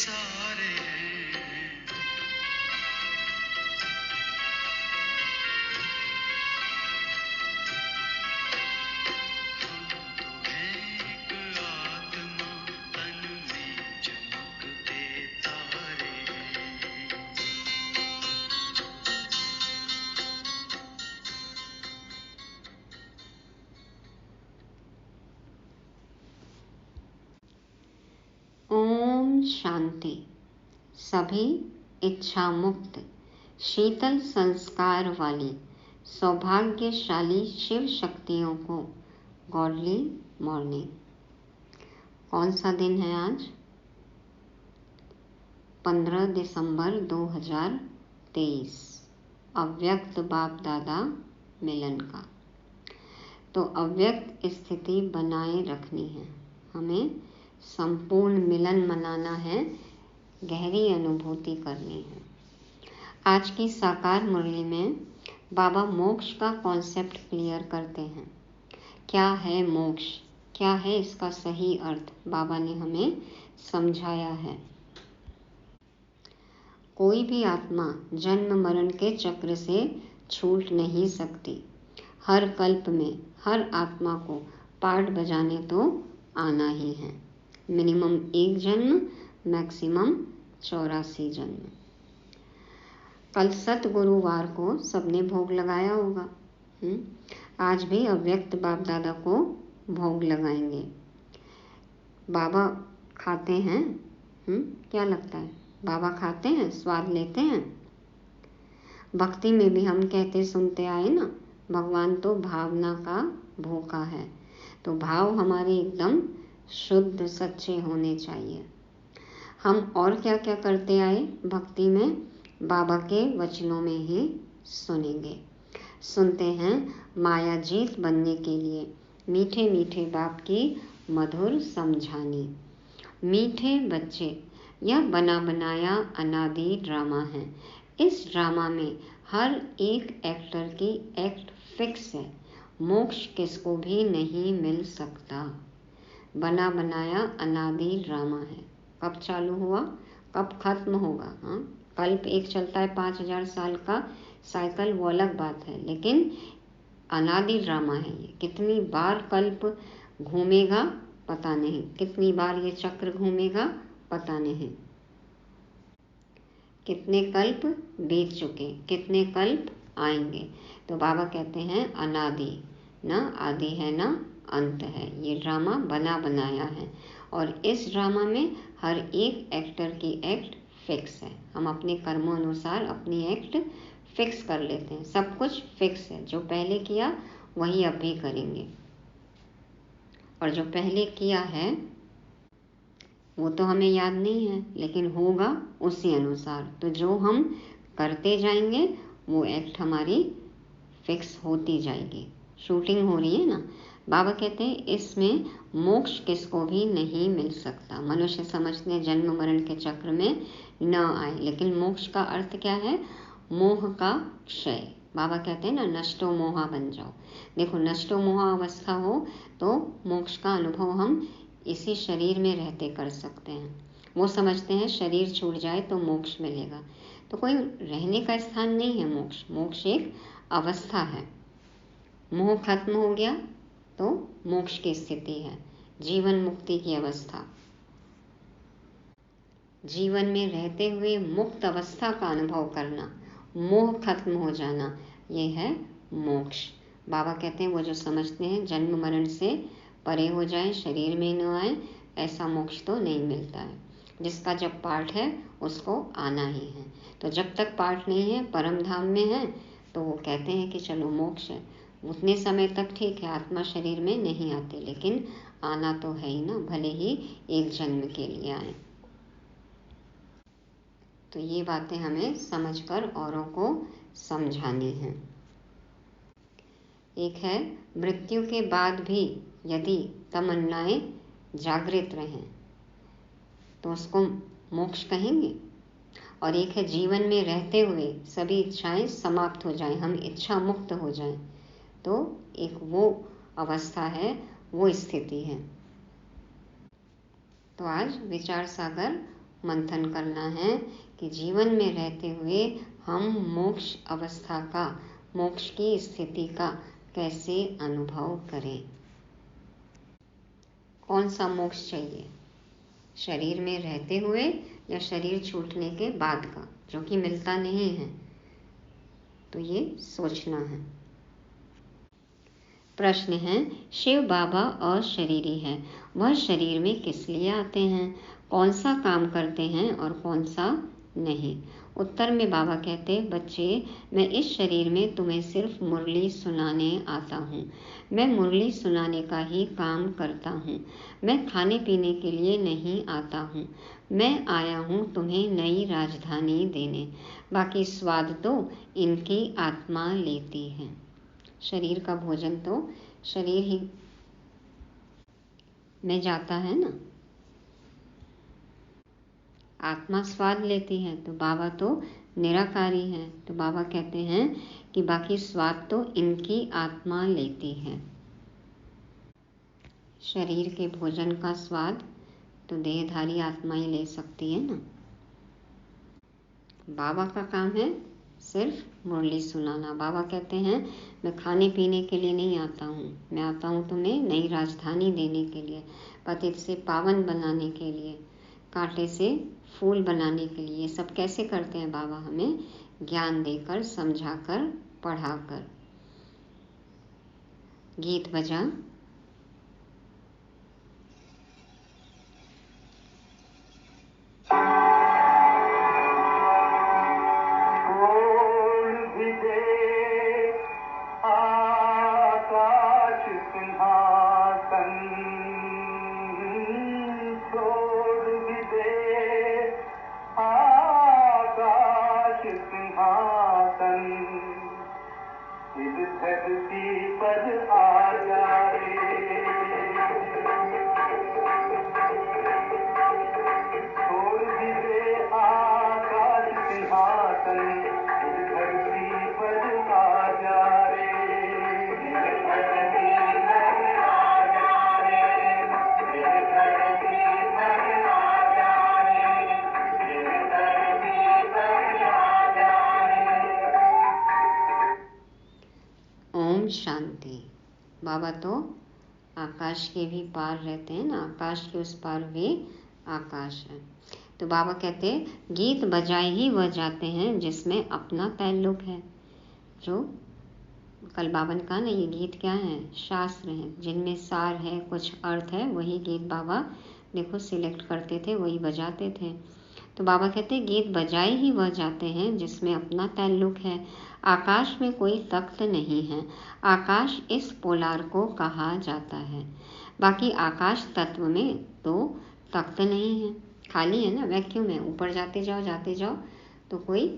सारे हैं। हम तो हैं एक आत्मा, तन में चमकते तारे हैं। ओम शांति। सभी इच्छा मुक्त शीतल संस्कार वाली सौभाग्यशाली शिव शक्तियों को गॉडली मॉर्निंग। कौन सा दिन है आज? 15 दिसंबर 2023, अव्यक्त बाप दादा मिलन का। तो अव्यक्त स्थिति बनाए रखनी है, हमें संपूर्ण मिलन मनाना है, गहरी अनुभूति करनी है। आज की साकार मुरली में बाबा मोक्ष का कॉन्सेप्ट क्लियर करते हैं। क्या है मोक्ष, क्या है इसका सही अर्थ, बाबा ने हमें समझाया है। कोई भी आत्मा जन्म मरण के चक्र से छूट नहीं सकती। हर कल्प में हर आत्मा को पार्ट बजाने तो आना ही है। मिनिमम 1 जन्म, मैक्सिमम 84 जन्म। कल सत गुरुवार को सबने भोग लगाया होगा। आज भी अव्यक्त बाप दादा को भोग लगाएंगे। बाबा खाते हैं, क्या लगता है? बाबा खाते हैं, स्वाद लेते हैं। भक्ति में भी हम कहते सुनते आए ना, भगवान तो भावना का भूखा है। तो भाव हमारे एकदम शुद्ध सच्चे होने चाहिए। हम और क्या क्या करते आए भक्ति में, बाबा के वचनों में ही सुनेंगे। सुनते हैं माया जीत बनने के लिए मीठे मीठे बाप की मधुर समझानी। मीठे बच्चे, यह बना बनाया अनादि ड्रामा है। इस ड्रामा में हर एक एक्टर की एक्ट फिक्स है। मोक्ष किसको भी नहीं मिल सकता। बना बनाया अनादि ड्रामा है। कब चालू हुआ, कब खत्म होगा? कल्प एक चलता है 5000 साल का साइकिल, वो अलग बात है, लेकिन अनादि ड्रामा है ये। कितनी बार कल्प घूमेगा पता नहीं, कितनी बार ये चक्र घूमेगा पता नहीं। कितने कल्प बीत चुके, कितने कल्प आएंगे। तो बाबा कहते हैं अनादि, ना आदि है ना अंत है। ये ड्रामा बना बनाया है और इस ड्रामा में हर एक एक्टर की एक्ट फिक्स है। हम अपने कर्मों अनुसार अपनी एक्ट फिक्स कर लेते हैं। सब कुछ फिक्स है। जो पहले किया वही अब भी करेंगे, और जो पहले किया है वो तो हमें याद नहीं है, लेकिन होगा उसी अनुसार। तो जो हम करते जाएंगे वो एक्ट हमारी फिक्स होती जाएगी। शूटिंग हो रही है ना। बाबा कहते हैं इसमें मोक्ष किसको भी नहीं मिल सकता। मनुष्य समझते हैं जन्म मरण के चक्र में न आए, लेकिन मोक्ष का अर्थ क्या है? मोह का क्षय। बाबा कहते हैं ना, नष्टो मोहा बन जाओ। देखो, नष्टो मोहा अवस्था हो तो मोक्ष का अनुभव हम इसी शरीर में रहते कर सकते हैं। वो समझते हैं शरीर छूट जाए तो मोक्ष मिलेगा, तो कोई रहने का स्थान नहीं है मोक्ष। मोक्ष एक अवस्था है। मोह खत्म हो गया तो मोक्ष की स्थिति है, जीवन मुक्ति की अवस्था। जीवन में रहते हुए मुक्त अवस्था का अनुभव करना, मोह खत्म हो जाना, ये है मोक्ष। बाबा कहते हैं वो जो समझते हैं जन्म मरण से परे हो जाए, शरीर में न आए, ऐसा मोक्ष तो नहीं मिलता है। जिसका जब पार्ट है उसको आना ही है। तो जब तक पार्ट नहीं है, परम धाम में है, तो वो कहते हैं कि चलो मोक्ष है। उतने समय तक ठीक है, आत्मा शरीर में नहीं आती, लेकिन आना तो है ही ना, भले ही एक जन्म के लिए आए। तो ये बातें हमें समझकर औरों को समझानी है। एक है, मृत्यु के बाद भी यदि तमन्नाएं जागृत रहें तो उसको मोक्ष कहेंगे। और एक है, जीवन में रहते हुए सभी इच्छाएं समाप्त हो जाएं, हम इच्छा मुक्त हो जाएं, तो एक वो अवस्था है, वो स्थिति है। तो आज विचार सागर मंथन करना है कि जीवन में रहते हुए हम मोक्ष अवस्था का, मोक्ष की स्थिति का कैसे अनुभव करें। कौन सा मोक्ष चाहिए, शरीर में रहते हुए या शरीर छूटने के बाद का, जो कि मिलता नहीं है। तो ये सोचना है। प्रश्न है, शिव बाबा अशरीरी है, वह शरीर में किस लिए आते हैं, कौन सा काम करते हैं और कौन सा नहीं। उत्तर में बाबा कहते, बच्चे, मैं इस शरीर में तुम्हें सिर्फ मुरली सुनाने आता हूँ। मैं मुरली सुनाने का ही काम करता हूँ। मैं खाने पीने के लिए नहीं आता हूँ। मैं आया हूँ तुम्हें नई राजधानी देने। बाकी स्वाद तो इनकी आत्मा लेती है। शरीर का भोजन तो शरीर ही में जाता है ना, आत्मा स्वाद लेती है। तो बाबा तो निराकारी है, तो बाबा कहते हैं कि बाकी स्वाद तो इनकी आत्मा लेती है। शरीर के भोजन का स्वाद तो देहधारी आत्मा ही ले सकती है ना। बाबा का काम है सिर्फ मुरली सुनाना। बाबा कहते हैं, मैं खाने पीने के लिए नहीं आता हूँ, मैं आता हूँ तुम्हें नई राजधानी देने के लिए, पतित से पावन बनाने के लिए, कांटे से फूल बनाने के लिए। ये सब कैसे करते हैं बाबा, हमें ज्ञान देकर, समझाकर, पढ़ाकर। गीत बजा। ओम शांति। बाबा तो आकाश के भी पार रहते हैं ना, आकाश के उस पार भी आकाश है। तो बाबा कहते, गीत बजाए ही वह जाते हैं जिसमें अपना ताल्लुक है। जो कल बाबा ने कहा ना, ये गीत क्या है, शास्त्र हैं, जिनमें सार है, कुछ अर्थ है, वही गीत बाबा देखो सिलेक्ट करते थे, वही बजाते थे। तो बाबा कहते, गीत बजाए ही वह जाते हैं जिसमें अपना ताल्लुक है। आकाश में कोई तख्त नहीं है, आकाश इस पोलार को कहा जाता है। बाकी आकाश तत्व में तो तख्त नहीं है, खाली है ना, वैक्यूम है। ऊपर जाते जाओ तो कोई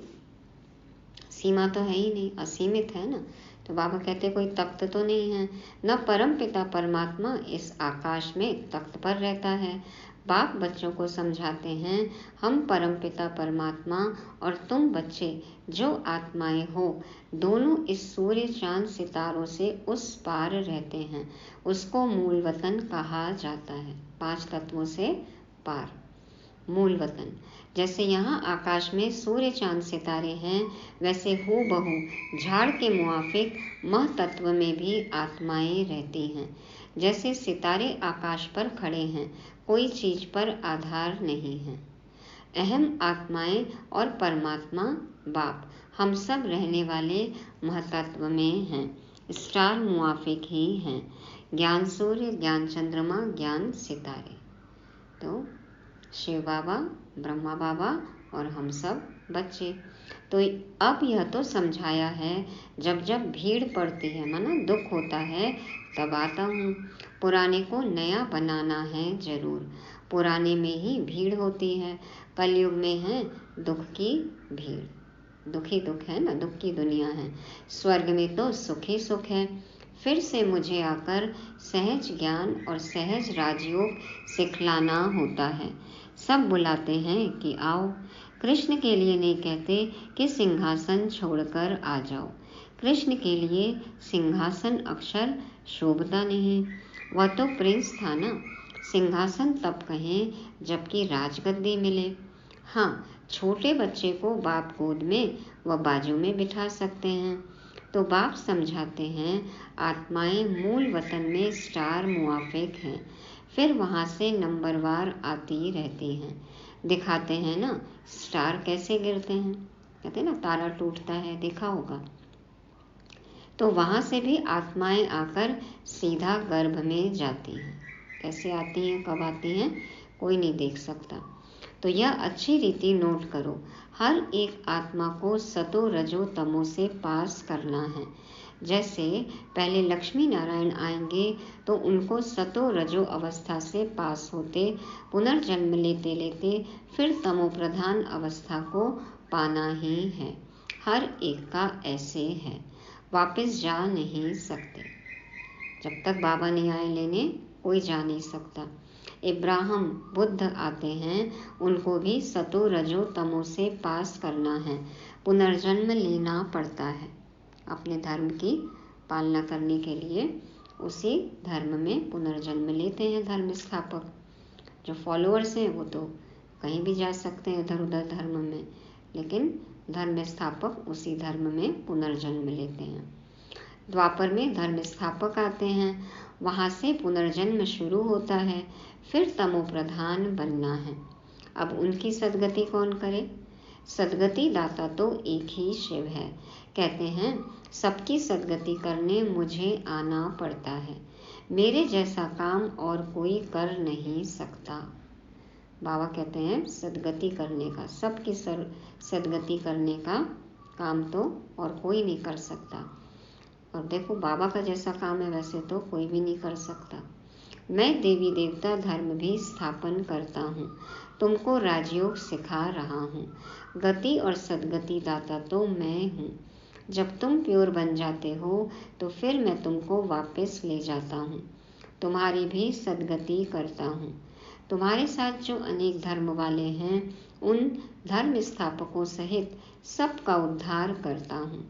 सीमा तो है ही नहीं, असीमित है ना। तो बाबा कहते, कोई तख्त तो नहीं है, न परम पिता परमात्मा इस आकाश में तख्त पर रहता है। बाप बच्चों को समझाते हैं, हम परमपिता परमात्मा और तुम बच्चे जो आत्माएं हो, दोनों इस सूर्य चांद सितारों से उस पार रहते हैं। उसको मूल वतन कहा जाता है। 5 तत्वों से पार, मूल वतन। जैसे यहाँ आकाश में सूर्य चांद सितारे हैं, वैसे हूबहू झाड़ के मुआफिक मह तत्व में भी आत्माएं रहती हैं। जैसे सितारे आकाश पर खड़े हैं, कोई चीज पर आधार नहीं है। अहम आत्माएं और परमात्मा बाप, हम सब रहने वाले महतत्व में हैं, स्टार मुआफिक ही हैं। ज्ञान सूर्य, ज्ञान चंद्रमा, ज्ञान सितारे। तो शिव बाबा, ब्रह्मा बाबा और हम सब बच्चे। तो अब यह तो समझाया है, जब जब भीड़ पड़ती है, माना दुख होता है, तब आता हूँ। पुराने को नया बनाना है जरूर, पुराने में ही भीड़ होती है। कलयुग में है दुख की भीड़, दुखी दुख है ना, दुख की दुनिया है। स्वर्ग में तो सुख ही सुख है। फिर से मुझे आकर सहज ज्ञान और सहज राजयोग सिखलाना होता है। सब बुलाते हैं कि आओ, कृष्ण के लिए नहीं कहते कि सिंहासन छोड़कर आ जाओ। कृष्ण के लिए सिंहासन अक्षर शोभता नहीं, वह तो प्रिंस था ना। सिंहासन तब कहें जबकि राजगद्दी मिले। हाँ, छोटे बच्चे को बाप गोद में व बाजू में बिठा सकते हैं। तो बाप समझाते हैं, आत्माएं मूल वतन में स्टार मुआफिक हैं, फिर वहाँ से नंबरवार आती रहती हैं। दिखाते हैं ना स्टार कैसे गिरते हैं, कहते हैं ना तारा टूटता है, देखा होगा। तो वहाँ से भी आत्माएं आकर सीधा गर्भ में जाती हैं। कैसे आती हैं, कब आती हैं, कोई नहीं देख सकता। तो यह अच्छी रीति नोट करो, हर एक आत्मा को सतो रजो तमो से पास करना है। जैसे पहले लक्ष्मी नारायण आएंगे तो उनको सतो रजो अवस्था से पास होते, पुनर्जन्म लेते लेते फिर तमो प्रधान अवस्था को पाना ही है। हर एक का ऐसे है, वापस जा नहीं सकते। जब तक बाबा नहीं आए लेने, कोई जा नहीं सकता। इब्राहिम बुद्ध आते हैं, उनको भी सतो रजो तमो से पास करना है, पुनर्जन्म लेना पड़ता है। अपने धर्म की पालना करने के लिए उसी धर्म में पुनर्जन्म लेते हैं धर्म स्थापक। जो फॉलोअर्स हैं वो तो कहीं भी जा सकते हैं इधर उधर धर्म में, लेकिन धर्म स्थापक उसी धर्म में पुनर्जन्म लेते हैं। द्वापर में धर्म स्थापक आते हैं, वहाँ से पुनर्जन्म शुरू होता है, फिर तमो प्रधान बनना है। अब उनकी सदगति कौन करे? सदगति दाता तो एक ही शिव है। कहते हैं सबकी सदगति करने मुझे आना पड़ता है, मेरे जैसा काम और कोई कर नहीं सकता। बाबा कहते हैं सदगति करने का, सबकी सदगति करने का काम तो और कोई नहीं कर सकता। और देखो बाबा का जैसा काम है वैसे तो कोई भी नहीं कर सकता। मैं देवी देवता धर्म भी स्थापन करता हूँ, तुमको राजयोग सिखा रहा हूँ। गति और सदगति दाता तो मैं हूँ। जब तुम प्योर बन जाते हो तो फिर मैं तुमको वापस ले जाता हूँ, तुम्हारी भी सदगति करता हूँ। तुम्हारे साथ जो अनेक धर्म वाले हैं उन धर्म स्थापकों सहित सबका उद्धार करता हूँ।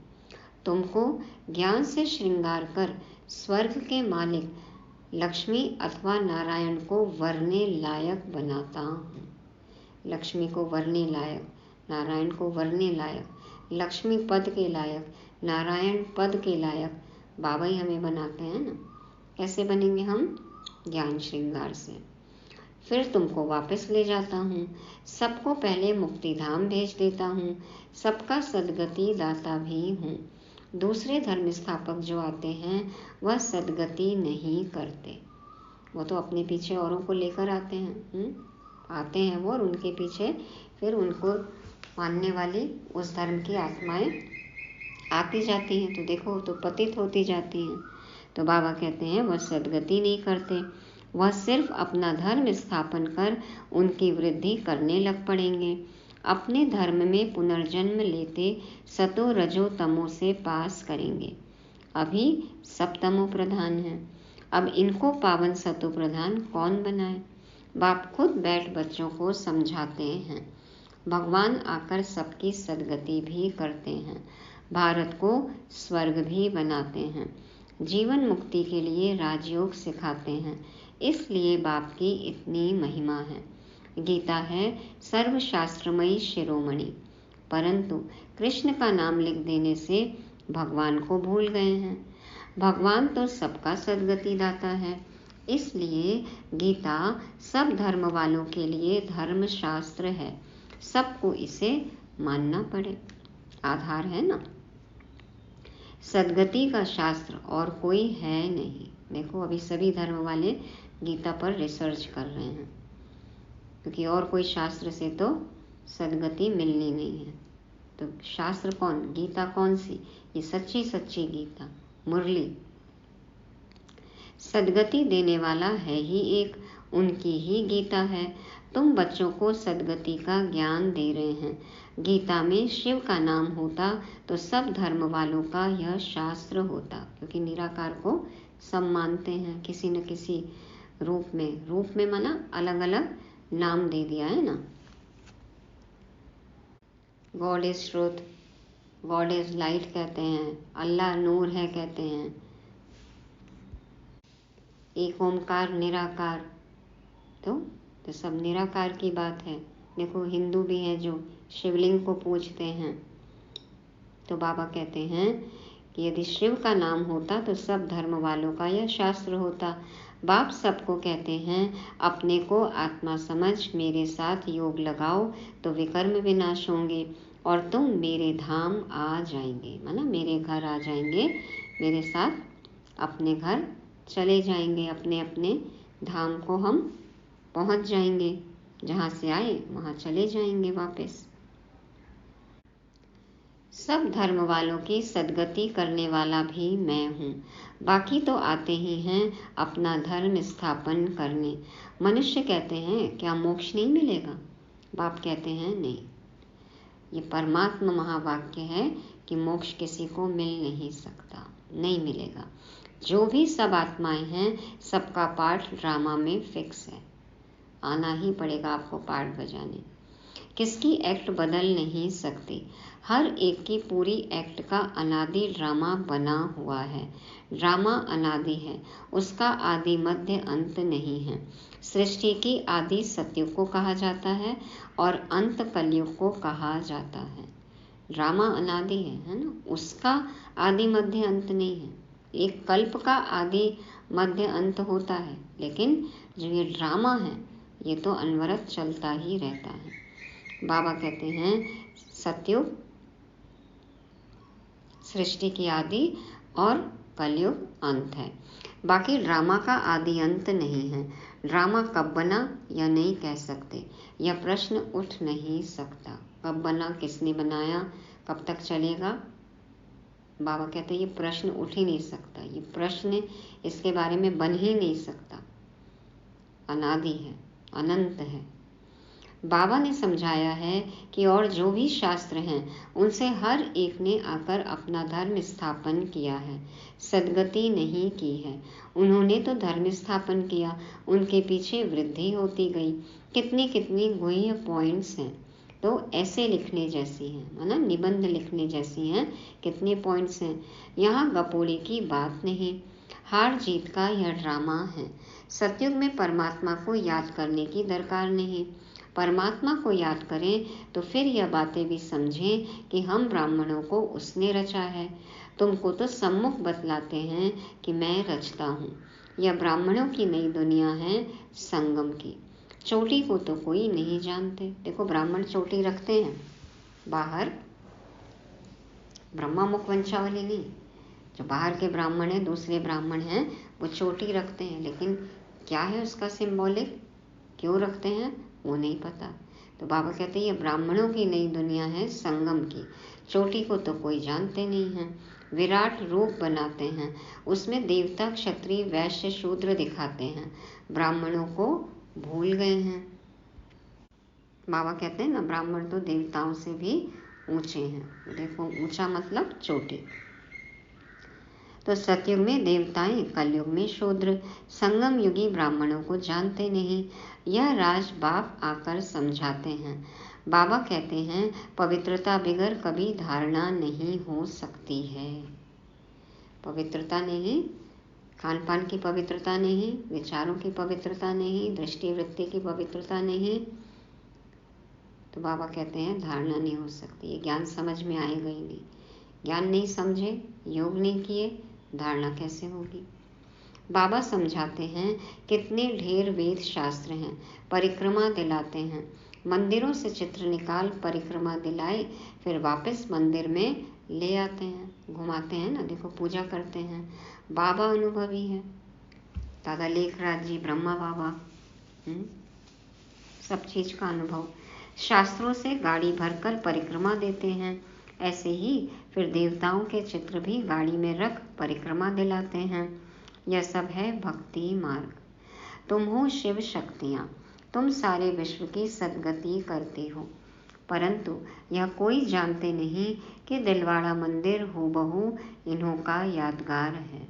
तुमको ज्ञान से श्रृंगार कर स्वर्ग के मालिक लक्ष्मी अथवा नारायण को वरने लायक बनाता हूँ। लक्ष्मी को वरने लायक, नारायण को वरने लायक, लक्ष्मी पद के लायक, नारायण पद के लायक बाबा ही हमें बनाते हैं ना। कैसे बनेंगे हम? ज्ञान श्रृंगार से। फिर तुमको वापस ले जाता हूँ, सबको पहले मुक्ति धाम भेज देता हूँ, सबका सदगति दाता भी हूँ। दूसरे धर्म स्थापक जो आते हैं वह सदगति नहीं करते, वो तो अपने पीछे औरों को लेकर आते हैं। आते हैं वो और उनके पीछे फिर उनको मानने वाली उस धर्म की आत्माएं आती जाती हैं, तो देखो तो पतित होती जाती हैं। तो बाबा कहते हैं वह सदगति नहीं करते, वह सिर्फ अपना धर्म स्थापन कर उनकी वृद्धि करने लग पड़ेंगे। अपने धर्म में पुनर्जन्म लेते सतो रजो तमो से पास करेंगे। अभी सब तमो प्रधान हैं, अब इनको पावन सतो प्रधान कौन बनाए? बाप खुद बैठ बच्चों को समझाते हैं। भगवान आकर सबकी सदगति भी करते हैं, भारत को स्वर्ग भी बनाते हैं, जीवन मुक्ति के लिए राजयोग सिखाते हैं। इसलिए बाप की इतनी महिमा है। गीता है सर्वशास्त्रमयी शिरोमणि, परंतु कृष्ण का नाम लिख देने से भगवान को भूल गए हैं। भगवान तो सबका सदगति दाता है, इसलिए गीता सब धर्म वालों के लिए धर्म शास्त्र है, सबको इसे मानना पड़े। आधार है ना, सदगति का शास्त्र और कोई है नहीं। देखो अभी सभी धर्म वाले गीता पर रिसर्च कर रहे हैं, क्योंकि और कोई शास्त्र से तो सदगति मिलनी नहीं है। तो शास्त्र कौन? गीता कौन सी? ये सच्ची सच्ची गीता, मुरली। सदगति देने वाला है ही एक, उनकी ही गीता है। तुम बच्चों को सदगति का ज्ञान दे रहे हैं। गीता में शिव का नाम होता तो सब धर्म वालों का यह शास्त्र होता, क्योंकि निराकार को सब मानते हैं किसी न किसी रूप में। रूप में माना अलग अलग नाम दे दिया है ना। God is truth, God is light कहते हैं, अल्लाह नूर है कहते हैं, एक ओमकार निराकार। तो सब निराकार की बात है, देखो हिंदू भी हैं जो शिवलिंग को पूजते हैं। तो बाबा कहते हैं कि यदि शिव का नाम होता तो सब धर्म वालों का यह शास्त्र होता। बाप सबको कहते हैं अपने को आत्मा समझ मेरे साथ योग लगाओ तो विकर्म विनाश होंगे और तुम मेरे धाम आ जाएंगे, मतलब मेरे घर आ जाएंगे, मेरे साथ अपने घर चले जाएंगे, अपने अपने धाम को हम पहुंच जाएंगे, जहाँ से आए वहाँ चले जाएंगे वापस। सब धर्म वालों की सद्गति करने वाला भी मैं हूँ। बाकी तो आते ही हैं अपना धर्म स्थापन करने। मनुष्य कहते हैं क्या मोक्ष नहीं मिलेगा? बाप कहते हैं नहीं, ये परमात्मा महावाक्य है कि मोक्ष किसी को मिल नहीं सकता, नहीं मिलेगा। जो भी सब आत्माएं हैं सबका पार्ट ड्रामा में फिक्स है, आना ही पड़ेगा आपको पार्ट बजाने। किसकी एक्ट बदल नहीं सकती, हर एक की पूरी एक्ट का अनादि ड्रामा बना हुआ है। ड्रामा अनादि है, उसका आदि मध्य अंत नहीं है। सृष्टि की आदि सतयुग को कहा जाता है और अंत कलयुग को कहा जाता है। ड्रामा अनादि है ना, उसका आदि मध्य अंत नहीं है। एक कल्प का आदि मध्य अंत होता है, लेकिन जो ये ड्रामा है ये तो अनवरत चलता ही रहता है। बाबा कहते हैं सतयुग सृष्टि की आदि और कलयुग अंत है, बाकी ड्रामा का आदि अंत नहीं है। ड्रामा कब बना यह नहीं कह सकते, यह प्रश्न उठ नहीं सकता। कब बना, किसने बनाया, कब तक चलेगा? बाबा कहते हैं ये प्रश्न उठ ही नहीं सकता, ये प्रश्न इसके बारे में बन ही नहीं सकता, अनादि है, अनंत है। बाबा ने समझाया है कि और जो भी शास्त्र हैं उनसे हर एक ने आकर अपना धर्म स्थापन किया है, सद्गति नहीं की है। उन्होंने तो धर्म स्थापन किया, उनके पीछे वृद्धि होती गई। कितनी कितनी गुह्य पॉइंट्स हैं, तो ऐसे लिखने जैसी हैं, मतलब निबंध लिखने जैसी हैं। कितने पॉइंट्स हैं, यहाँ गपोड़ी की बात नहीं। हार जीत का यह ड्रामा है। सतयुग में परमात्मा को याद करने की दरकार नहीं। परमात्मा को याद करें तो फिर यह बातें भी समझें कि हम ब्राह्मणों को उसने रचा है। तुमको तो सम्मुख बतलाते हैं कि मैं रचता हूँ। यह ब्राह्मणों की नई दुनिया है संगम की। चोटी को तो कोई नहीं जानते। देखो ब्राह्मण चोटी रखते हैं बाहर, ब्रह्मा मुख वंशावली नहीं, जो बाहर के ब्राह्मण हैं, दूसरे ब्राह्मण हैं, वो चोटी रखते हैं, लेकिन क्या है उसका सिंबॉलिक, क्यों रखते हैं वो नहीं पता। तो बाबा कहते हैं ये ब्राह्मणों की नई दुनिया है संगम की। चोटी को तो कोई जानते नहीं है। विराट रूप बनाते हैं, उसमें देवता क्षत्रिय वैश्य शूद्र दिखाते हैं, ब्राह्मणों को भूल गए हैं। बाबा कहते हैं ना ब्राह्मण तो देवताओं से भी ऊंचे हैं। देखो ऊंचा मतलब चोटी। तो सतयुग में देवताएं, कलयुग में शूद्र। संगम युगी ब्राह्मणों को जानते नहीं। यह राज बाप आकर समझाते हैं। बाबा कहते हैं पवित्रता बिगर कभी धारणा नहीं हो सकती है। पवित्रता नहीं, खान पान की पवित्रता नहीं, विचारों की पवित्रता नहीं, दृष्टि वृत्ति की पवित्रता नहीं, तो बाबा कहते हैं धारणा नहीं हो सकती। ये ज्ञान समझ में आएगा ही नहीं। ज्ञान नहीं समझे, योग नहीं किए, धारणा कैसे होगी? बाबा समझाते हैं कितने ढेर वेद शास्त्र हैं, परिक्रमा दिलाते हैं। मंदिरों से चित्र निकाल परिक्रमा दिलाए, फिर वापस मंदिर में ले आते हैं, घुमाते हैं ना, देखो पूजा करते हैं। बाबा अनुभवी है, दादा लेखराज जी, ब्रह्मा बाबा, सब चीज का अनुभव। शास्त्रों से गाड़ी भरकर परिक्रमा देते हैं, ऐसे ही फिर देवताओं के चित्र भी गाड़ी में रख परिक्रमा दिलाते हैं। यह सब है भक्ति मार्ग। तुम हो शिव शक्तियाँ, तुम सारे विश्व की सद्गति करती हो, परंतु यह कोई जानते नहीं कि दिलवाड़ा मंदिर हूबहू इन्हों का यादगार है।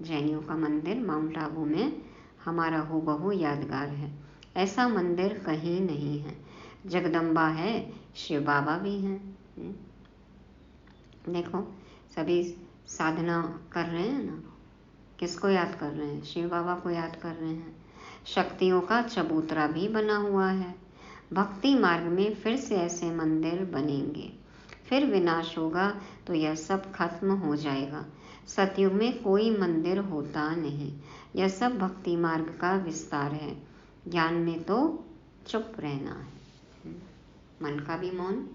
जैनियों का मंदिर माउंट आबू में हमारा हूबहू यादगार है। ऐसा मंदिर कहीं नहीं है। जगदम्बा है, शिव बाबा भी हैं। देखो सभी साधना कर रहे हैं ना, किसको याद कर रहे हैं? शिव बाबा को याद कर रहे हैं। शक्तियों का चबूतरा भी बना हुआ है। भक्ति मार्ग में फिर से ऐसे मंदिर बनेंगे, फिर विनाश होगा तो यह सब खत्म हो जाएगा। सतयुग में कोई मंदिर होता नहीं, यह सब भक्ति मार्ग का विस्तार है। ज्ञान में तो चुप रहना है, मन का भी मौन,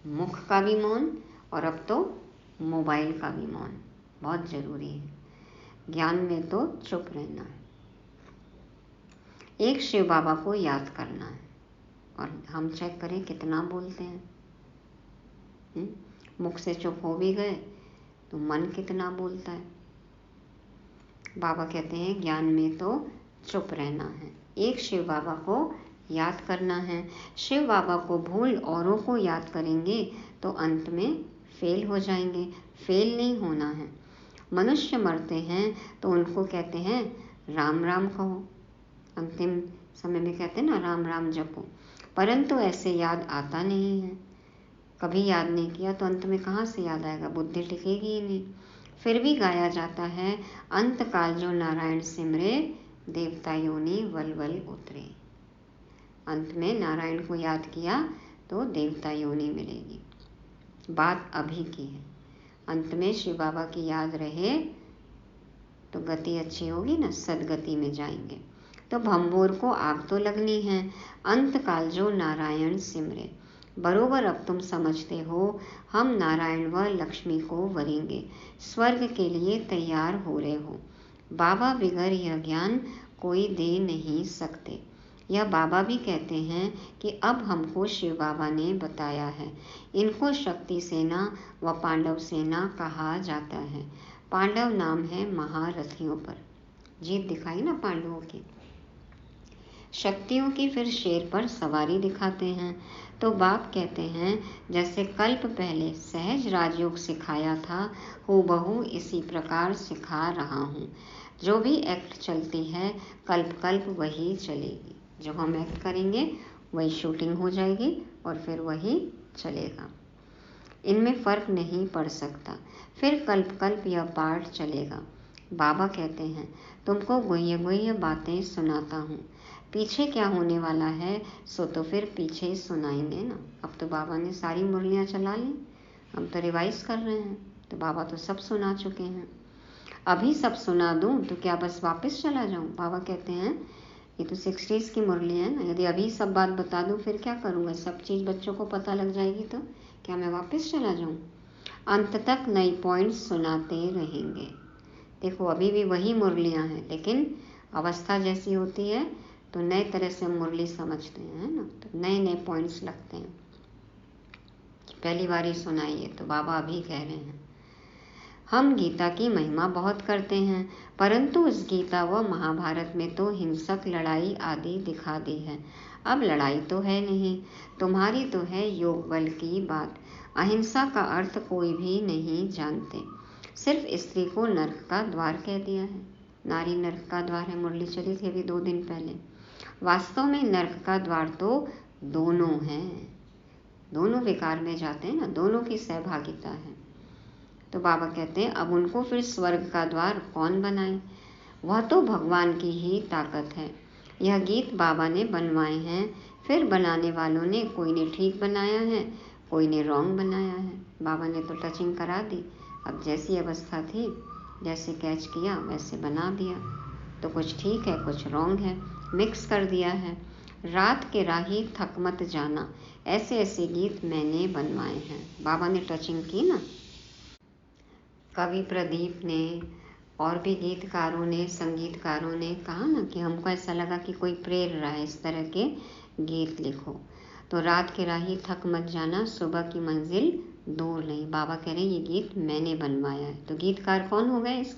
मुख का भी मौन, और अब तो मोबाइल का भी मौन बहुत जरूरी है। ज्ञान में तो चुप रहना है। एक शिव बाबा को याद करना है, और हम चेक करें कितना बोलते हैं। मुख से चुप हो भी गए तो मन कितना बोलता है। बाबा कहते हैं ज्ञान में तो चुप रहना है, एक शिव बाबा को याद करना है। शिव बाबा को भूल औरों को याद करेंगे तो अंत में फेल हो जाएंगे। फेल नहीं होना है। मनुष्य मरते हैं तो उनको कहते हैं राम राम कहो, अंतिम समय में कहते हैं ना राम राम जपो, परंतु ऐसे याद आता नहीं है। कभी याद नहीं किया तो अंत में कहाँ से याद आएगा, बुद्धि टिकेगी ही नहीं। फिर भी गाया जाता है अंत काल जो नारायण सिमरे, देवता योनि वल वल उतरे। अंत में नारायण को याद किया तो देवता योनि मिलेगी। बात अभी की है। अंत में शिव बाबा की याद रहे तो गति अच्छी होगी ना, सदगति में जाएंगे। तो भंबोर को आग तो लगनी है, अंत काल जो नारायण सिमरे। बरोबर अब तुम समझते हो, हम नारायण व लक्ष्मी को वरेंगे, स्वर्ग के लिए तैयार हो रहे हो। बाबा बिगर यह ज्ञान कोई दे नहीं सकते। यह बाबा भी कहते हैं कि अब हमको शिव बाबा ने बताया है। इनको शक्ति सेना व पांडव सेना कहा जाता है। पांडव नाम है महारथियों पर, जीत दिखाई ना पांडवों की। शक्तियों की फिर शेर पर सवारी दिखाते हैं। तो बाप कहते हैं जैसे कल्प पहले सहज राजयोग सिखाया था, हूबहू इसी प्रकार सिखा रहा हूँ। जो भी एक्ट चलती है कल्प कल्प वही चलेगी। जो हम एक्ट करेंगे वही शूटिंग हो जाएगी और फिर वही चलेगा। इनमें फर्क नहीं पड़ सकता। फिर कल्प कल्प यह पाठ चलेगा। बाबा कहते हैं तुमको गुह्य गुह्य बातें सुनाता हूँ, पीछे क्या होने वाला है सो तो फिर पीछे सुनाएंगे ना। अब तो बाबा ने सारी मुरलियाँ चला ली, हम तो रिवाइज कर रहे हैं। तो बाबा तो सब सुना चुके हैं। अभी सब सुना दूं तो क्या बस वापस चला जाऊं? बाबा कहते हैं ये तो 60s की मुरली है ना, यदि अभी सब बात बता दूं फिर क्या करूँगा? सब चीज़ बच्चों को पता लग जाएगी तो क्या मैं वापस चला जाऊँ? अंत तक नई पॉइंट्स सुनाते रहेंगे। देखो अभी भी वही मुरलियाँ हैं, लेकिन अवस्था जैसी होती है तो नए तरह से हम मुरली समझते हैं ना, तो नए नए पॉइंट्स लगते हैं। पहली बार ही सुनाइए तो बाबा अभी कह रहे हैं हम गीता की महिमा बहुत करते हैं, परंतु उस गीता व महाभारत में तो हिंसक लड़ाई आदि दिखा दी है। अब लड़ाई तो है नहीं, तुम्हारी तो है योग बल की बात। अहिंसा का अर्थ कोई भी नहीं जानते, सिर्फ स्त्री को नरक का द्वार कह दिया है। नारी नरक का द्वार है, मुरली चली थी अभी 2 दिन पहले। वास्तव में नरक का द्वार तो दोनों हैं, दोनों विकार में जाते हैं ना, दोनों की सहभागिता है। तो बाबा कहते हैं अब उनको फिर स्वर्ग का द्वार कौन बनाए? वह तो भगवान की ही ताकत है। यह गीत बाबा ने बनवाए हैं, फिर बनाने वालों ने कोई ने ठीक बनाया है, कोई ने रॉन्ग बनाया है। बाबा ने तो टचिंग करा दी, अब जैसी अवस्था थी जैसे कैच किया वैसे बना दिया। तो कुछ ठीक है कुछ रॉन्ग है, मिक्स कर दिया है। रात के राही थक मत जाना, ऐसे ऐसे गीत मैंने बनवाए हैं। बाबा ने टचिंग की ना। कवि प्रदीप ने और भी गीतकारों ने, संगीतकारों ने कहा ना कि हमको ऐसा लगा कि कोई प्रेर रहा है इस तरह के गीत लिखो। तो रात के राही थक मत जाना, सुबह की मंजिल दूर नहीं। बाबा कह रहे हैं ये गीत मैंने बनवाया है। तो गीतकार कौन हो गए इस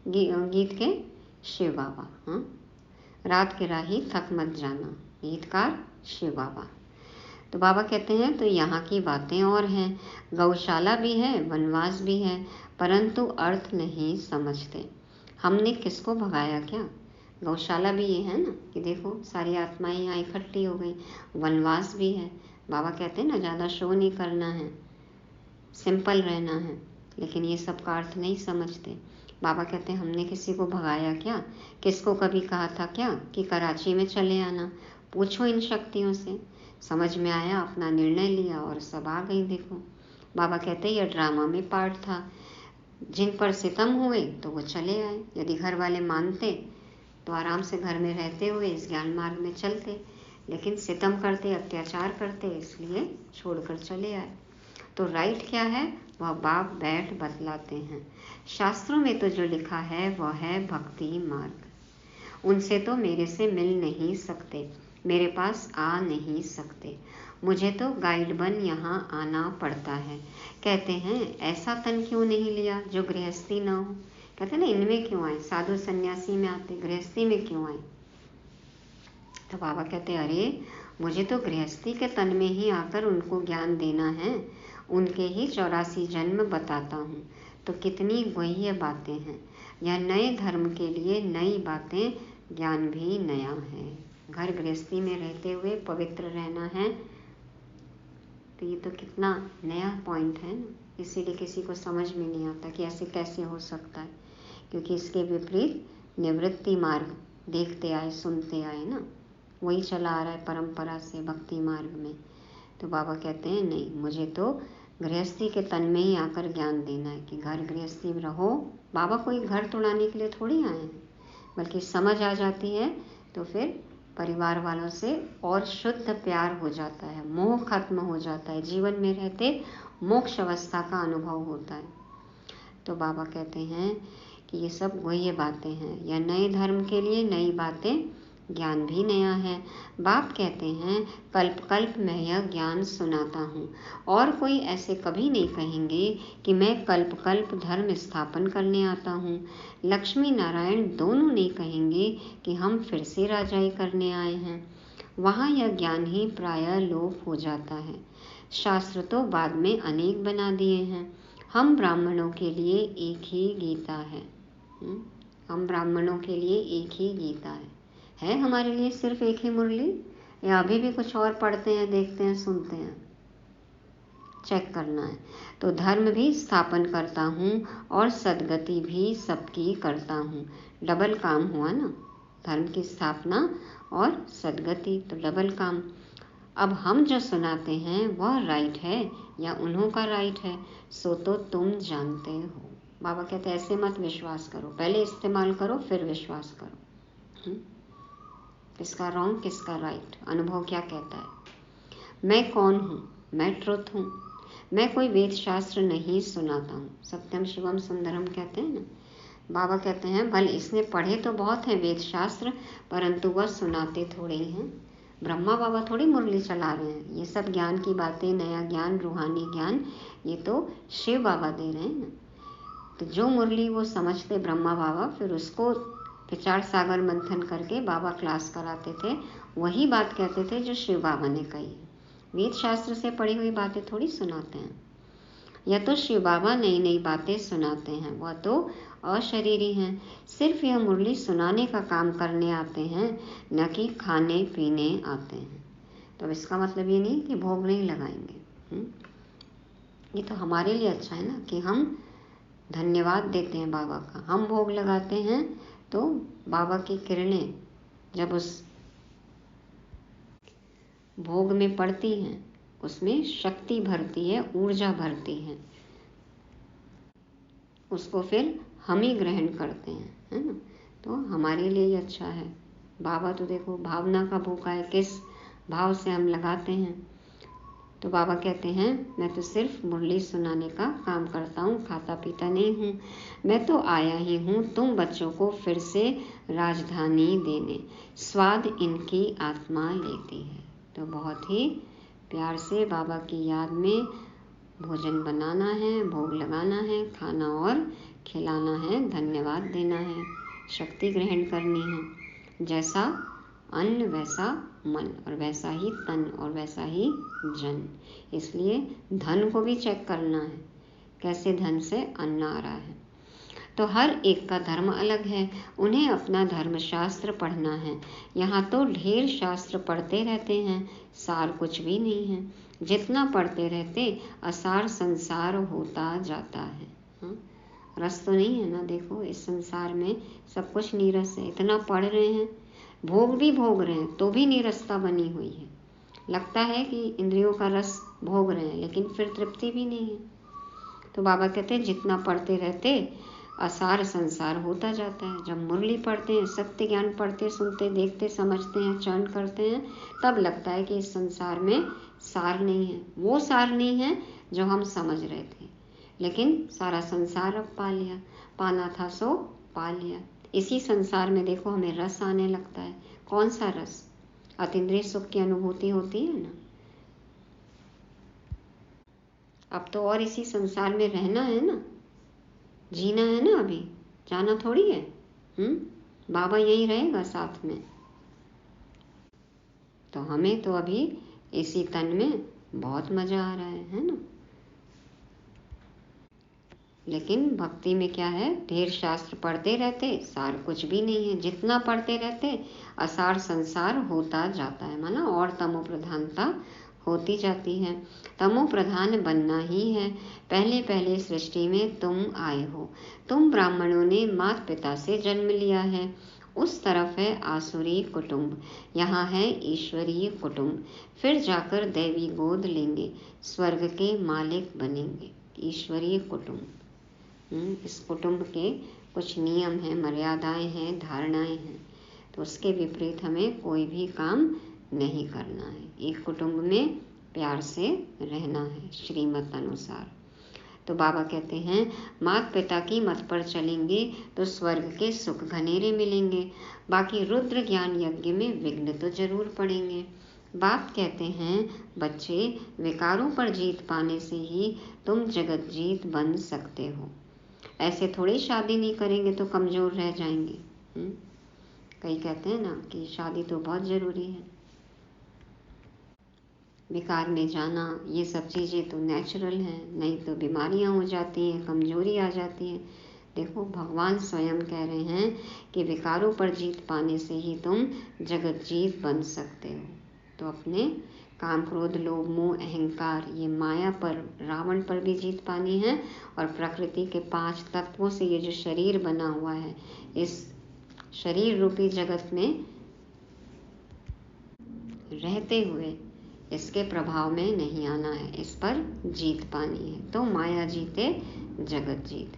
गीत के? शिव बाबा। हाँ, रात के राही थक मत जाना, गीतकार शिव बाबा। तो बाबा कहते हैं तो यहाँ की बातें और हैं, गौशाला भी है वनवास भी है, परंतु अर्थ नहीं समझते। हमने किसको भगाया क्या? गौशाला भी ये है ना कि देखो सारी आत्माएं यहाँ इकट्ठी हो गई, वनवास भी है। बाबा कहते हैं ना ज़्यादा शो नहीं करना है, सिंपल रहना है, लेकिन ये सब का अर्थ नहीं समझते। बाबा कहते हैं हमने किसी को भगाया क्या? किसको कभी कहा था क्या कि कराची में चले आना? पूछो इन शक्तियों से। समझ में आया, अपना निर्णय लिया और सब आ गई। देखो बाबा कहते यह ड्रामा में पार्ट था। जिन पर सितम हुए तो वो चले आए। यदि घर वाले मानते तो आराम से घर में रहते हुए इस ज्ञान मार्ग में चलते, लेकिन सितम करते, अत्याचार करते, इसलिए छोड़कर चले आए। तो राइट क्या है वह बाप बैठ बतलाते हैं। शास्त्रों में तो जो लिखा है वह है भक्ति मार्ग। उनसे तो मेरे से मिल नहीं सकते, मेरे पास आ नहीं सकते, मुझे तो गाइड बन यहाँ आना पड़ता है। कहते हैं ऐसा तन क्यों नहीं लिया जो गृहस्थी ना हो। कहते हैं ना इनमें क्यों आए, साधु सन्यासी में आते, गृहस्थी में क्यों आए। तो बाबा कहते अरे मुझे तो गृहस्थी के तन में ही आकर उनको ज्ञान देना है, उनके ही 84 जन्म बताता हूँ। तो कितनी गुह्य बातें हैं। यह नए धर्म के लिए नई बातें, ज्ञान भी नया है। घर गृहस्थी में रहते हुए पवित्र रहना है, तो ये तो कितना नया पॉइंट है ना। इसीलिए किसी को समझ में नहीं आता कि ऐसे कैसे हो सकता है, क्योंकि इसके विपरीत निवृत्ति मार्ग देखते आए, सुनते आए ना, वही चला आ रहा है परंपरा से भक्ति मार्ग में। तो बाबा कहते हैं नहीं, मुझे तो गृहस्थी के तन में ही आकर ज्ञान देना है कि घर गृहस्थी में रहो। बाबा कोई घर तोड़ाने के लिए थोड़ी आए हैं, बल्कि समझ आ जाती है तो फिर परिवार वालों से और शुद्ध प्यार हो जाता है, मोह खत्म हो जाता है, जीवन में रहते मोक्ष अवस्था का अनुभव होता है। तो बाबा कहते हैं कि ये सब वही बातें हैं, यह नए धर्म के लिए नई बातें, ज्ञान भी नया है। बाप कहते हैं कल्प कल्प मैं यह ज्ञान सुनाता हूँ, और कोई ऐसे कभी नहीं कहेंगे कि मैं कल्प कल्प धर्म स्थापन करने आता हूँ। लक्ष्मी नारायण दोनों नहीं कहेंगे कि हम फिर से राजाई करने आए हैं। वहाँ यह ज्ञान ही प्रायः लोप हो जाता है। शास्त्र तो बाद में अनेक बना दिए हैं। हम ब्राह्मणों के लिए एक ही गीता है। हम ब्राह्मणों के लिए एक ही गीता है हमारे लिए सिर्फ एक ही मुरली, या अभी भी कुछ और पढ़ते हैं, देखते हैं, सुनते हैं। चेक करना है। तो धर्म भी स्थापन करता हूँ और सदगति भी सबकी करता हूँ। डबल काम हुआ ना, धर्म की स्थापना और सदगति, तो डबल काम। अब हम जो सुनाते हैं वह राइट है या उन्हों का राइट है, सो तो तुम जानते हो। बाबा कहते ऐसे मत विश्वास करो, पहले इस्तेमाल करो फिर विश्वास करो। किसका रॉन्ग किसका राइट, अनुभव क्या कहता है। मैं कौन हूँ, मैं ट्रुथ हूँ। मैं कोई वेद शास्त्र नहीं सुनाता हूँ। सत्यम शिवम सुंदरम कहते हैं ना। बाबा कहते हैं भले इसने पढ़े तो बहुत हैं वेद शास्त्र, परंतु वह सुनाते थोड़े ही हैं। ब्रह्मा बाबा थोड़ी मुरली चला रहे हैं। ये सब ज्ञान की बातें, नया ज्ञान, रूहानी ज्ञान, ये तो शिव बाबा दे रहे हैं ना। तो जो मुरली वो समझते ब्रह्मा बाबा, फिर उसको विचार सागर मंथन करके बाबा क्लास कराते थे, वही बात कहते थे जो शिव बाबा ने कही है। वेद शास्त्र से पढ़ी हुई बातें थोड़ी सुनाते हैं। या तो शिव बाबा नई नई बातें सुनाते हैं, वह तो अशरीरी हैं। सिर्फ यह मुरली सुनाने का काम करने आते हैं, न कि खाने पीने आते हैं। तो इसका मतलब ये नहीं कि भोग नहीं लगाएंगे। ये तो हमारे लिए अच्छा है ना कि हम धन्यवाद देते हैं बाबा का। हम भोग लगाते हैं तो बाबा की किरणें जब उस भोग में पड़ती हैं, उसमें शक्ति भरती है, ऊर्जा भरती है, उसको फिर हम ही ग्रहण करते हैं, है ना। तो हमारे लिए ही अच्छा है। बाबा तो देखो भावना का भूखा है, किस भाव से हम लगाते हैं। तो बाबा कहते हैं मैं तो सिर्फ मुरली सुनाने का काम करता हूँ, खाता पीता नहीं हूँ। मैं तो आया ही हूँ तुम बच्चों को फिर से राजधानी देने, स्वाद इनकी आत्मा लेती है। तो बहुत ही प्यार से बाबा की याद में भोजन बनाना है, भोग लगाना है, खाना और खिलाना है, धन्यवाद देना है, शक्ति ग्रहण करनी है। जैसा अन्न वैसा मन, और वैसा ही तन, और वैसा ही जन। इसलिए धन को भी चेक करना है, कैसे धन से अन्न आ रहा है। तो हर एक का धर्म अलग है, उन्हें अपना धर्मशास्त्र पढ़ना है। यहाँ तो ढेर शास्त्र पढ़ते रहते हैं, सार कुछ भी नहीं है। जितना पढ़ते रहते असार संसार होता जाता है। रस तो नहीं है ना। देखो इस संसार में सब कुछ नीरस है। इतना पढ़ रहे हैं भोग भी भोग रहे हैं तो भी नीरसता बनी हुई है। लगता है कि इंद्रियों का रस भोग रहे हैं, लेकिन फिर तृप्ति भी नहीं है। तो बाबा कहते हैं जितना पढ़ते रहते असार संसार होता जाता है। जब मुरली पढ़ते हैं, सत्य ज्ञान पढ़ते, सुनते, देखते, समझते हैं, चरण करते हैं, तब लगता है कि इस संसार में सार नहीं है। वो सार नहीं है जो हम समझ रहे थे, लेकिन सारा संसार अब पा लिया। पाना था सो पा लिया। इसी संसार में देखो हमें रस आने लगता है। कौन सा रस? अतीन्द्रिय सुख की अनुभूति होती है ना। अब तो और इसी संसार में रहना है ना, जीना है ना, अभी जाना थोड़ी है। बाबा यही रहेगा साथ में। तो हमें तो अभी इसी तन में बहुत मजा आ रहा है ना। लेकिन भक्ति में क्या है, ढेर शास्त्र पढ़ते रहते, सार कुछ भी नहीं है। जितना पढ़ते रहते असार संसार होता जाता है, माना और तमो प्रधानता होती जाती है। तमो प्रधान बनना ही है। पहले पहले सृष्टि में तुम आए हो। तुम ब्राह्मणों ने माता पिता से जन्म लिया है। उस तरफ है आसुरी कुटुंब, यहाँ है ईश्वरीय कुटुंब। फिर जाकर दैवी गोद लेंगे, स्वर्ग के मालिक बनेंगे। ईश्वरीय कुटुंब, इस कुटुंब के कुछ नियम हैं, मर्यादाएं हैं, धारणाएं हैं। तो उसके विपरीत हमें कोई भी काम नहीं करना है। एक कुटुंब में प्यार से रहना है श्रीमत अनुसार। तो बाबा कहते हैं माता पिता की मत पर चलेंगे तो स्वर्ग के सुख घनेरे मिलेंगे। बाकी रुद्र ज्ञान यज्ञ में विघ्न तो जरूर पड़ेंगे। बाप कहते हैं बच्चे, विकारों पर जीत पाने से ही तुम जगत जीत बन सकते हो। ऐसे थोड़ी शादी नहीं करेंगे तो कमजोर रह जाएंगे। कई कहते हैं ना कि शादी तो बहुत जरूरी है। विकार में जाना, ये सब चीज़ें तो नेचुरल हैं, नहीं तो बीमारियां हो जाती हैं, कमजोरी आ जाती है। देखो भगवान स्वयं कह रहे हैं कि विकारों पर जीत पाने से ही तुम जगत जीत बन सकते हो। तो अपने काम, क्रोध, लोभ, मोह, अहंकार, ये माया पर, रावण पर भी जीत पानी है। और प्रकृति के 5 तत्वों से ये जो शरीर बना हुआ है, इस शरीर रूपी जगत में रहते हुए इसके प्रभाव में नहीं आना है, इस पर जीत पानी है। तो माया जीते जगत जीत।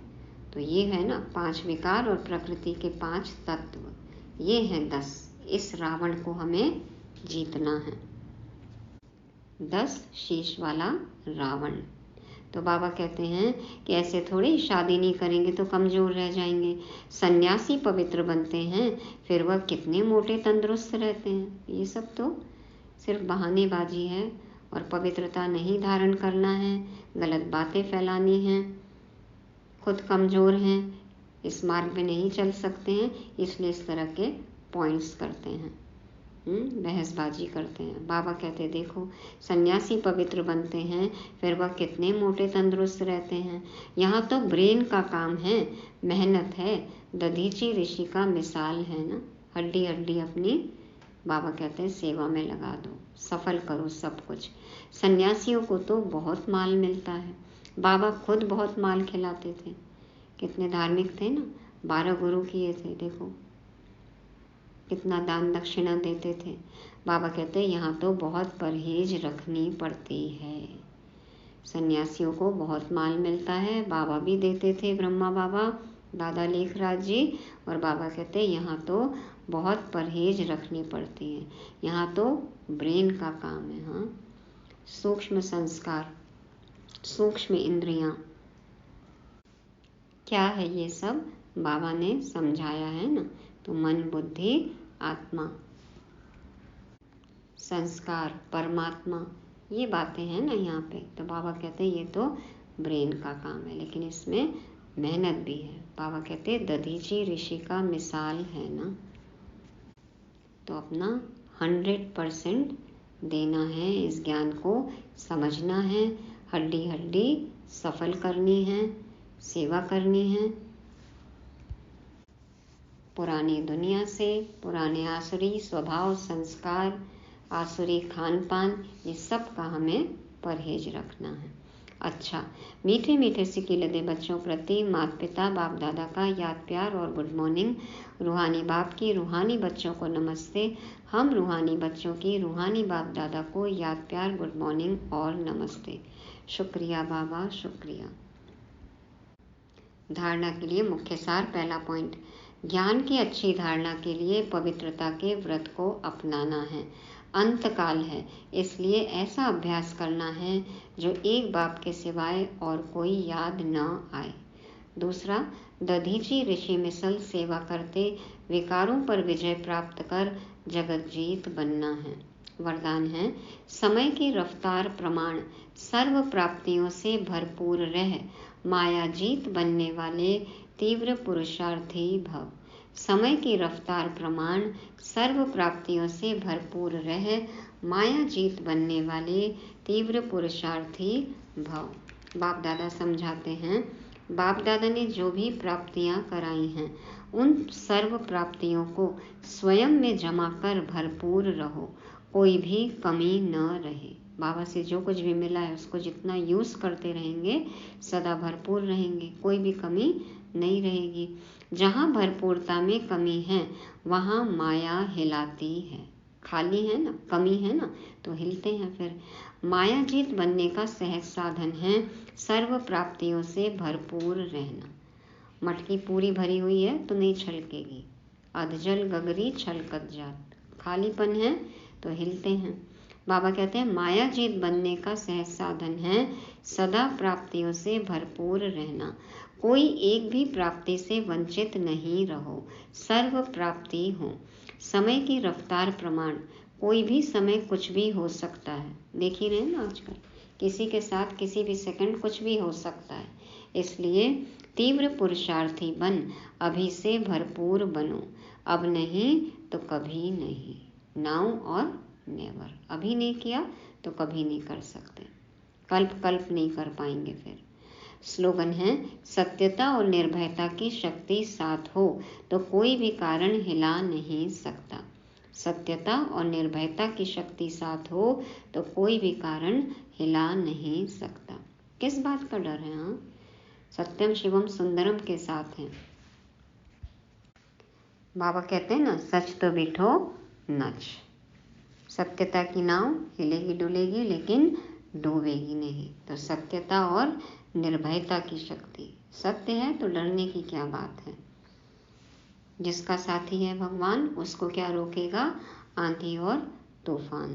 तो ये है ना 5 विकार और प्रकृति के 5 तत्व, ये हैं 10। इस रावण को हमें जीतना है, 10 शीश वाला रावण। तो बाबा कहते हैं कि ऐसे थोड़ी शादी नहीं करेंगे तो कमजोर रह जाएंगे। सन्यासी पवित्र बनते हैं, फिर वह कितने मोटे तंदुरुस्त रहते हैं। ये सब तो सिर्फ बहानेबाजी है और पवित्रता नहीं धारण करना है, गलत बातें फैलानी हैं। खुद कमज़ोर हैं, इस मार्ग में नहीं चल सकते हैं, इसलिए इस तरह के पॉइंट्स करते हैं, बहसबाजी करते हैं। बाबा कहते देखो सन्यासी पवित्र बनते हैं, फिर वह कितने मोटे तंदुरुस्त रहते हैं। यहाँ तो ब्रेन का काम है, मेहनत है। दधीची ऋषि का मिसाल है ना, हड्डी हड्डी अपनी बाबा कहते हैं सेवा में लगा दो, सफल करो सब कुछ। सन्यासियों को तो बहुत माल मिलता है। बाबा खुद बहुत माल खिलाते थे, कितने धार्मिक थे ना, 12 गुरु किए थे। देखो कितना दान दक्षिणा देते थे। बाबा कहते यहाँ तो बहुत परहेज रखनी पड़ती है। सन्यासियों को बहुत माल मिलता है, बाबा भी देते थे, ब्रह्मा बाबा, दादा लेखराज जी। और बाबा कहते यहाँ तो बहुत परहेज रखनी पड़ती है। यहाँ तो ब्रेन का काम है। हाँ, सूक्ष्म संस्कार, सूक्ष्म इंद्रियां, क्या है ये सब बाबा ने समझाया है ना। तो मन, बुद्धि, आत्मा, संस्कार, परमात्मा, ये बातें हैं ना यहाँ पे। तो बाबा कहते हैं ये तो ब्रेन का काम है, लेकिन इसमें मेहनत भी है। बाबा कहते हैं दधीची ऋषि का मिसाल है ना। तो अपना 100% देना है, इस ज्ञान को समझना है, हड्डी हड्डी सफल करनी है, सेवा करनी है। पुरानी दुनिया से, पुराने आसुरी स्वभाव, संस्कार, आसुरी खान पान, ये सब का हमें परहेज रखना है। अच्छा, मीठे मीठे सिकिलदे बच्चों प्रति माता पिता बाप दादा का याद प्यार और गुड मॉर्निंग। रूहानी बाप की रूहानी बच्चों को नमस्ते। हम रूहानी बच्चों की रूहानी बाप दादा को याद प्यार गुड मॉर्निंग और नमस्ते। शुक्रिया बाबा, शुक्रिया। धारणा के लिए मुख्य सार। पहला पॉइंट, ज्ञान की अच्छी धारणा के लिए पवित्रता के व्रत को अपनाना है। अंतकाल है, इसलिए ऐसा अभ्यास करना है जो एक बाप के सिवाय और कोई याद न आए। दूसरा, दधीची ऋषि मिसल सेवा करते विकारों पर विजय प्राप्त कर जगतजीत बनना है। वरदान है, समय की रफ्तार प्रमाण सर्व प्राप्तियों से भरपूर रह मायाजीत बनने वाले तीव्र पुरुषार्थी भव। समय की रफ्तार प्रमाण सर्व प्राप्तियों से भरपूर रह मायाजीत बनने वाले तीव्र पुरुषार्थी भव। बाप दादा समझाते हैं, बाप दादा ने जो भी प्राप्तियां कराई हैं उन सर्व प्राप्तियों को स्वयं में जमा कर भरपूर रहो, कोई भी कमी न रहे। बाबा से जो कुछ भी मिला है उसको जितना यूज़ करते रहेंगे सदा भरपूर रहेंगे, कोई भी कमी नहीं रहेगी। जहाँ भरपूरता में कमी है वहाँ माया हिलाती है। खाली है ना, कमी है ना, तो हिलते हैं। फिर मायाजीत बनने का सहज साधन है सर्व प्राप्तियों से भरपूर रहना। मटकी पूरी भरी हुई है तो नहीं छलकेगी, अधजल गगरी छलकत जात। खालीपन है तो हिलते हैं। बाबा कहते हैं, मायाजीत बनने का सहज साधन है सदा प्राप्तियों से भरपूर रहना। कोई एक भी प्राप्ति से वंचित नहीं रहो, सर्व प्राप्ति हो। समय की रफ्तार प्रमाण, कोई भी समय कुछ भी हो सकता है। देख ही रहे ना आजकल, किसी के साथ किसी भी सेकंड कुछ भी हो सकता है। इसलिए तीव्र पुरुषार्थी बन अभी से भरपूर बनो। अब नहीं तो कभी नहीं, नाउ और नेवर। अभी नहीं किया तो कभी नहीं कर सकते, कल्प नहीं कर पाएंगे। फिर स्लोगन है, सत्यता और निर्भयता की शक्ति साथ हो तो कोई भी कारण हिला नहीं सकता। सत्यता और निर्भयता की शक्ति साथ हो तो कोई भी कारण हिला नहीं सकता। किस बात का डर है? हाँ, सत्यम शिवम सुंदरम के साथ हैं। बाबा कहते हैं ना, सच तो बिठो नच। सत्यता की नाव हिलेगी डुलेगी लेकिन डूबेगी नहीं। तो सत्यता और निर्भयता की शक्ति, सत्य है तो डरने की क्या बात है। जिसका साथी है भगवान, उसको क्या रोकेगा आंधी और तूफान।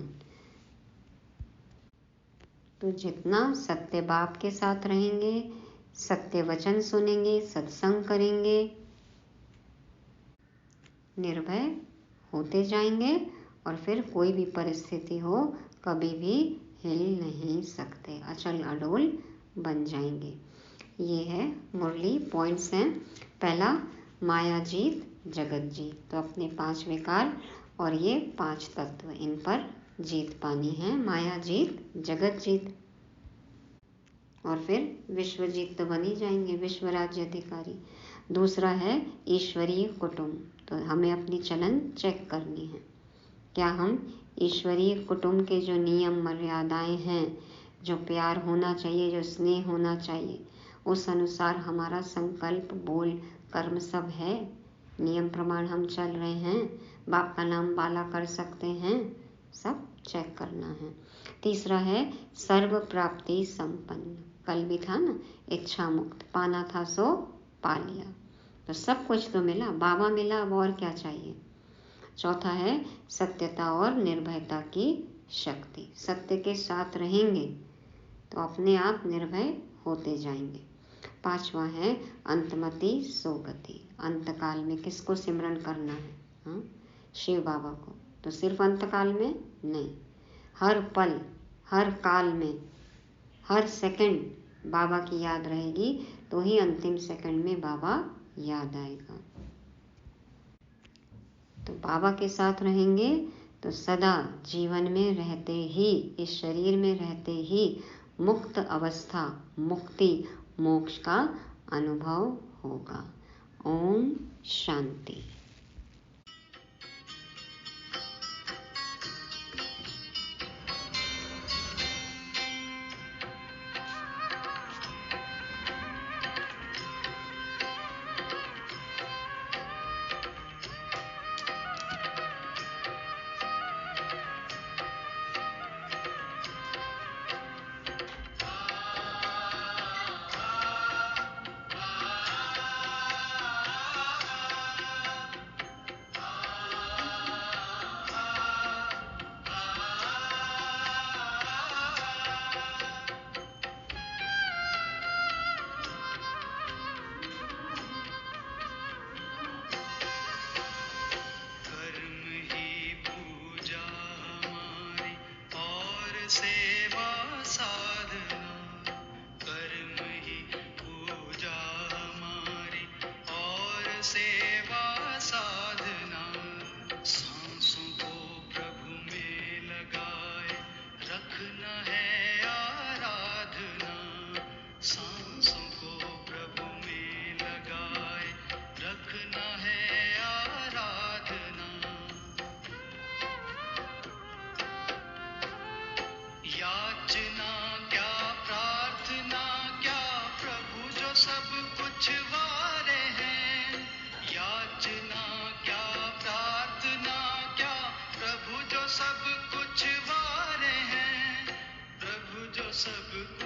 तो जितना सत्य बाप के साथ रहेंगे, सत्य वचन सुनेंगे, सत्संग करेंगे, निर्भय होते जाएंगे और फिर कोई भी परिस्थिति हो कभी भी हिल नहीं सकते, अचल अडोल बन जाएंगे। ये है मुरली, पॉइंट्स हैं। पहला, माया जीत जगत जीत। तो अपने 5 विकार और ये 5 तत्व, इन पर जीत पानी है। माया जीत जगत जीत, और फिर विश्व जीत तो बन ही जाएंगे, विश्व राज्य अधिकारी। दूसरा है ईश्वरीय कुटुंब। तो हमें अपनी चलन चेक करनी है, क्या हम ईश्वरीय कुटुंब के जो नियम मर्यादाएं हैं, जो प्यार होना चाहिए, जो स्नेह होना चाहिए, उस अनुसार हमारा संकल्प, बोल, कर्म सब है। नियम प्रमाण हम चल रहे हैं, बाप का नाम बाला कर सकते हैं, सब चेक करना है। तीसरा है सर्व प्राप्ति संपन्न। कल भी था ना, इच्छा मुक्त, पाना था सो पा लिया। तो सब कुछ तो मिला, बाबा मिला, अब और क्या चाहिए। चौथा है सत्यता और निर्भयता की शक्ति। सत्य के साथ रहेंगे तो अपने आप निर्भय होते जाएंगे। पांचवा है अंतमति सोगति। अंतकाल में किसको सिमरन करना है? हाँ, शिव बाबा को। तो सिर्फ अंतकाल में नहीं, हर पल, हर काल में, हर सेकंड बाबा की याद रहेगी तो ही अंतिम सेकंड में बाबा याद आएगा। तो बाबा के साथ रहेंगे तो सदा जीवन में रहते ही, इस शरीर में रहते ही मुक्त अवस्था, मुक्ति, मोक्ष का अनुभव होगा। ओम शांति। सबको